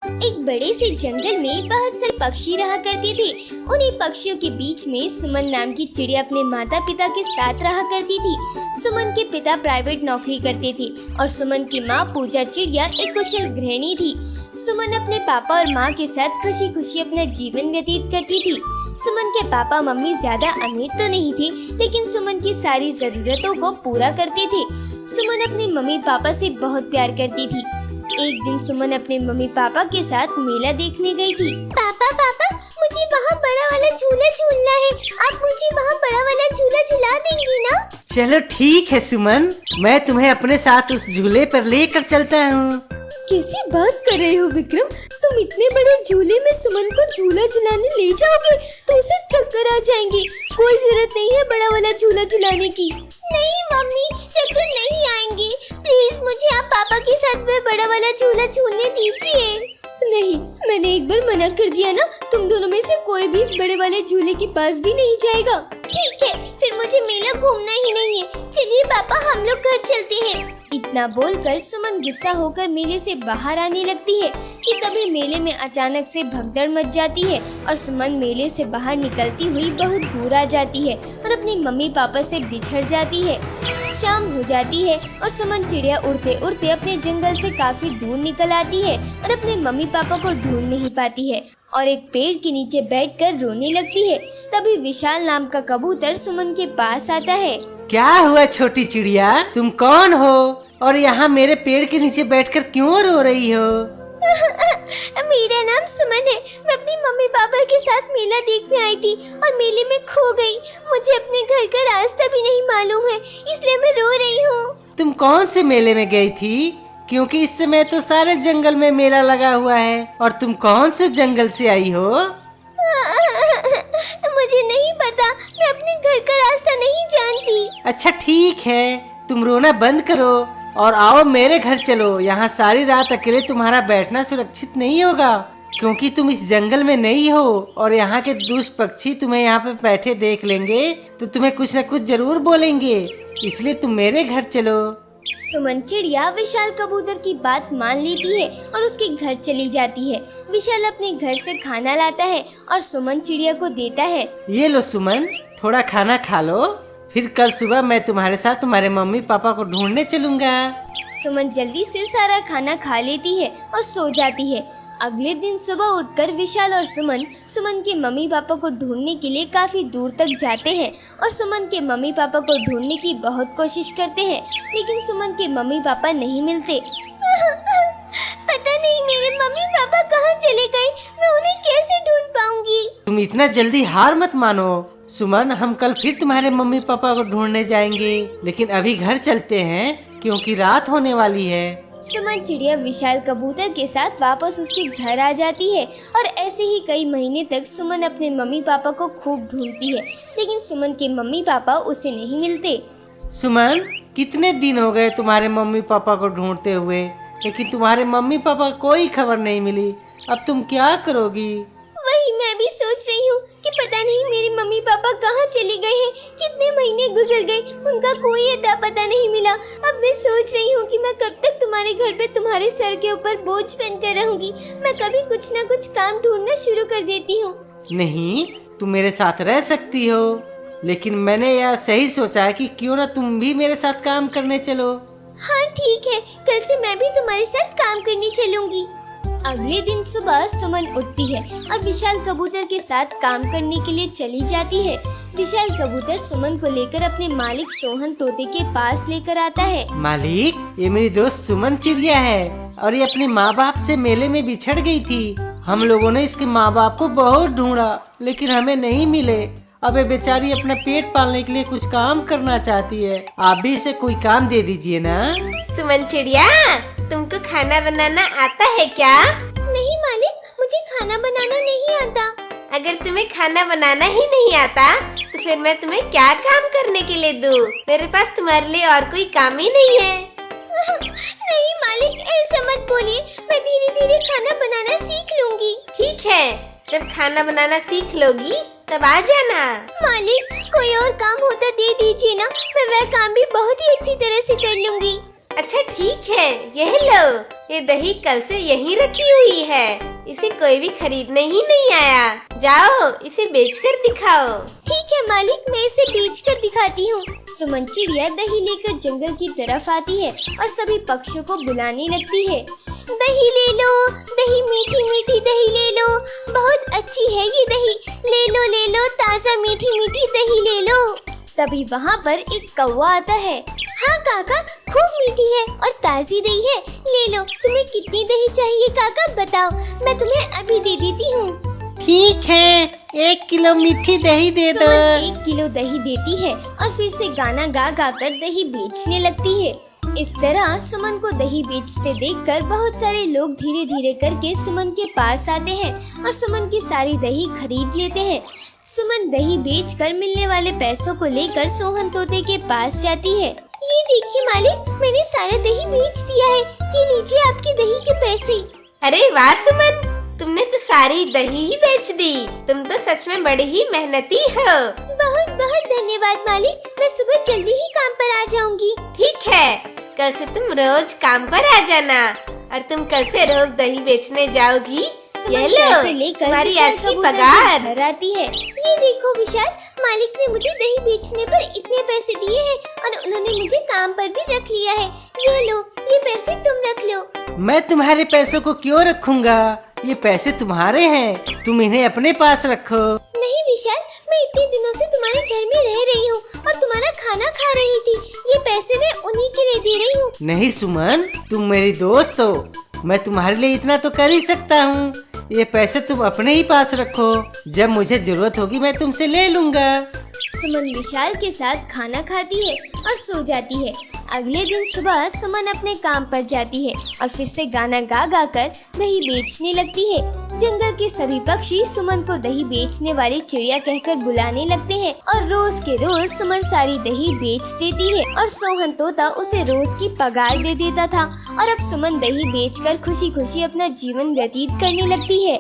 एक बड़े से जंगल में बहुत सारे पक्षी रहा करते थे। उन्हीं पक्षियों के बीच में सुमन नाम की चिड़िया अपने माता पिता के साथ रहा करती थी। सुमन के पिता प्राइवेट नौकरी करते थे और सुमन की माँ पूजा चिड़िया एक कुशल गृहिणी थी। सुमन अपने पापा और माँ के साथ खुशी खुशी अपना जीवन व्यतीत करती थी। सुमन के पापा मम्मी ज्यादा अमीर तो नहीं थे, लेकिन सुमन की सारी जरूरतों को पूरा करते थे। सुमन अपने मम्मी पापा से बहुत प्यार करती थी। एक दिन सुमन अपने मम्मी पापा के साथ मेला देखने गई थी। पापा पापा, मुझे वहाँ बड़ा वाला झूला झूलना है। आप मुझे वहाँ बड़ा वाला झूला झुला देंगी ना? चलो ठीक है सुमन, मैं तुम्हें अपने साथ उस झूले पर लेकर चलता हूँ। कैसी बात कर रहे हो विक्रम? तुम इतने बड़े झूले में सुमन को झूला झुलाने ले जाओगे तो उसे चक्कर आ जाएंगे। कोई जरूरत नहीं है बड़ा वाला झूला झुलाने की। नहीं मम्मी, चक्कर नहीं आएंगे। प्लीज मुझे आप पापा के साथ में बड़ा वाला झूला झूलने दीजिए। नहीं, मैंने एक बार मना कर दिया ना। तुम दोनों में से कोई भी इस बड़े वाले झूले के पास भी नहीं जाएगा। ठीक है, फिर मुझे मेला घूमना ही नहीं है। चलिए पापा, हम लोग घर चलते हैं। इतना बोलकर सुमन गुस्सा होकर मेले से बाहर आने लगती है कि तभी मेले में अचानक से भगदड़ मच जाती है और सुमन मेले से बाहर निकलती हुई बहुत दूर आ जाती है और अपने मम्मी पापा से बिछड़ जाती है। शाम हो जाती है और सुमन चिड़िया उड़ते उड़ते अपने जंगल से काफी दूर निकल आती है और अपने मम्मी पापा को ढूंढ नहीं पाती है और एक पेड़ के नीचे बैठकर रोने लगती है। तभी विशाल नाम का कबूतर सुमन के पास आता है। क्या हुआ छोटी चिड़िया, तुम कौन हो और यहाँ मेरे पेड़ के नीचे बैठकर क्यों रो रही हो? मेरा नाम सुमन है। मैं अपनी मम्मी पापा के साथ मेला देखने आई थी और मेले में खो गई। मुझे अपने घर का रास्ता भी नहीं मालूम है, इसलिए मैं रो रही हूँ। तुम कौन से मेले में गई थी? क्योंकि इस समय तो सारे जंगल में मेला लगा हुआ है। और तुम कौन से जंगल से आई हो? मुझे नहीं पता, मैं अपने घर का रास्ता नहीं जानती। अच्छा ठीक है, तुम रोना बंद करो और आओ मेरे घर चलो। यहाँ सारी रात अकेले तुम्हारा बैठना सुरक्षित नहीं होगा, क्योंकि तुम इस जंगल में नहीं हो और यहाँ के दुष्ट पक्षी तुम्हें यहाँ पे बैठे देख लेंगे तो तुम्हें कुछ न कुछ जरूर बोलेंगे, इसलिए तुम मेरे घर चलो। सुमन चिड़िया विशाल कबूतर की बात मान लेती है और उसके घर चली जाती है। विशाल अपने घर से खाना लाता है और सुमन चिड़िया को देता है। ये लो सुमन, थोड़ा खाना खा लो, फिर कल सुबह मैं तुम्हारे साथ तुम्हारे मम्मी पापा को ढूंढने चलूंगा। सुमन जल्दी से सारा खाना खा लेती है और सो जाती है। अगले दिन सुबह उठकर विशाल और सुमन के मम्मी पापा को ढूंढने के लिए काफी दूर तक जाते हैं और सुमन के मम्मी पापा को ढूंढने की बहुत कोशिश करते हैं, लेकिन सुमन के मम्मी पापा नहीं मिलते। पता नहीं मेरे मम्मी पापा कहाँ चले गए, मैं उन्हें कैसे ढूंढ पाऊंगी। तुम इतना जल्दी हार मत मानो सुमन, हम कल फिर तुम्हारे मम्मी पापा को ढूंढने जाएंगे, लेकिन अभी घर चलते हैं क्योंकि रात होने वाली है। सुमन चिड़िया विशाल कबूतर के साथ वापस उसके घर आ जाती है और ऐसे ही कई महीने तक सुमन अपने मम्मी पापा को खूब ढूंढती है, लेकिन सुमन के मम्मी पापा उसे नहीं मिलते। सुमन, कितने दिन हो गए तुम्हारे मम्मी पापा को ढूंढते हुए, लेकिन तुम्हारे मम्मी पापा कोई खबर नहीं मिली। अब तुम क्या करोगी? वही मैं भी सोच रही हूँ कि पता नहीं मेरे मम्मी पापा कहाँ चले गए हैं। कितने महीने गुजर गए, उनका कोई अता पता नहीं मिला। अब मैं सोच रही हूँ कि मैं कब तक तुम्हारे घर पे तुम्हारे सर के ऊपर बोझ बनकर रहूंगी। मैं कभी कुछ न कुछ काम ढूंढना शुरू कर देती हूँ। नहीं, तुम मेरे साथ रह सकती हो, लेकिन मैंने यह सही सोचा है कि क्यों ना तुम भी मेरे साथ काम करने चलो। हाँ ठीक है, कल से मैं भी तुम्हारे साथ काम करने चलूंगी। अगले दिन सुबह सुमन उठती है और विशाल कबूतर के साथ काम करने के लिए चली जाती है। विशाल कबूतर सुमन को लेकर अपने मालिक सोहन तोते के पास लेकर आता है। मालिक, ये मेरी दोस्त सुमन चिड़िया है और ये अपने माँ बाप से मेले में बिछड़ गई थी। हम लोगों ने इसके माँ बाप को बहुत ढूंढा, लेकिन हमें नहीं मिले। अब ये बेचारी अपना पेट पालने के लिए कुछ काम करना चाहती है। आप भी इसे कोई काम दे दीजिए ना। सुमन चिड़िया, तुमको खाना बनाना आता है क्या? नहीं मालिक, मुझे खाना बनाना नहीं आता। अगर तुम्हें खाना बनाना ही नहीं आता तो फिर मैं तुम्हें क्या काम करने के लिए दूँ? मेरे पास तुम्हारे लिए और कोई काम ही नहीं है। नहीं मालिक, ऐसा मत बोलिए। मैं धीरे धीरे खाना बनाना सीख लूंगी। ठीक है, जब खाना बनाना सीख लोगी तब आ जाना। मालिक, कोई और काम होता दे दीजिए ना, मैं वह काम भी बहुत ही अच्छी तरह से कर लूंगी। अच्छा ठीक है, यह लो, ये दही कल से यहीं रखी हुई है, इसे कोई भी खरीदने ही नहीं आया। जाओ इसे बेचकर दिखाओ। ठीक है मालिक, मैं इसे बेचकर दिखाती हूँ। सुमन चिड़िया दही लेकर जंगल की तरफ आती है और सभी पक्षियों को बुलाने लगती है। दही ले लो, दही मीठी मीठी दही ले लो, बहुत अच्छी है ये दही, ले लो ताज़ा मीठी मीठी दही ले लो। तभी वहाँ पर एक कौवा आता है। हाँ काका, खूब मीठी है और ताज़ी दही है, ले लो। तुम्हें कितनी दही चाहिए काका, बताओ, मैं तुम्हें अभी दे देती हूँ। ठीक है, 1 किलो मीठी दही दे दो। सुमन 1 किलो दही देती है और फिर से गाना गा गा कर दही बेचने लगती है। इस तरह सुमन को दही बेचते देखकर बहुत सारे लोग धीरे धीरे करके सुमन के पास आते हैं और सुमन की सारी दही खरीद लेते हैं। सुमन दही बेचकर मिलने वाले पैसों को लेकर सोहन तोते के पास जाती है। ये देखिए मालिक, मैंने सारा दही बेच दिया है, ये लीजिए आपकी दही के पैसे। अरे वाह सुमन, तुमने तो सारी दही ही बेच दी। तुम तो सच में बड़ी ही मेहनती हो। बहुत बहुत धन्यवाद मालिक, मैं सुबह जल्दी ही काम पर आ जाऊंगी। ठीक है, कल से तुम रोज काम पर आ जाना और तुम कल से रोज दही बेचने जाओगी। ये लो पैसे लेकर तुम्हारी विशाल आज की कबूतर पगार। घर आती है। ये देखो विशाल, मालिक ने मुझे दही बेचने पर इतने पैसे दिए हैं और उन्होंने मुझे काम पर भी रख लिया है। ये लो, ये पैसे तुम रख लो। मैं तुम्हारे पैसों को क्यों रखूंगा? ये पैसे तुम्हारे हैं, तुम इन्हें अपने पास रखो। नहीं विशाल, मैं इतने दिनों से तुम्हारे घर में रह रही हूँ और तुम्हारा खाना खा रही थी, ये पैसे मैं उन्हीं के लिए दे रही हूँ। नहीं सुमन, तुम मेरी दोस्त हो, मैं तुम्हारे लिए इतना तो कर ही सकता हूँ। ये पैसे तुम अपने ही पास रखो, जब मुझे जरूरत होगी मैं तुमसे ले लूँगा। सुमन विशाल के साथ खाना खाती है और सो जाती है। अगले दिन सुबह सुमन अपने काम पर जाती है और फिर से गाना गा गा कर दही बेचने लगती है। जंगल के सभी पक्षी सुमन को दही बेचने वाली चिड़िया कहकर बुलाने लगते हैं और रोज के रोज सुमन सारी दही बेच देती है और सोहन तोता उसे रोज की पगार दे देता था और अब सुमन दही बेचकर खुशी खुशी अपना जीवन व्यतीत करने लगती है।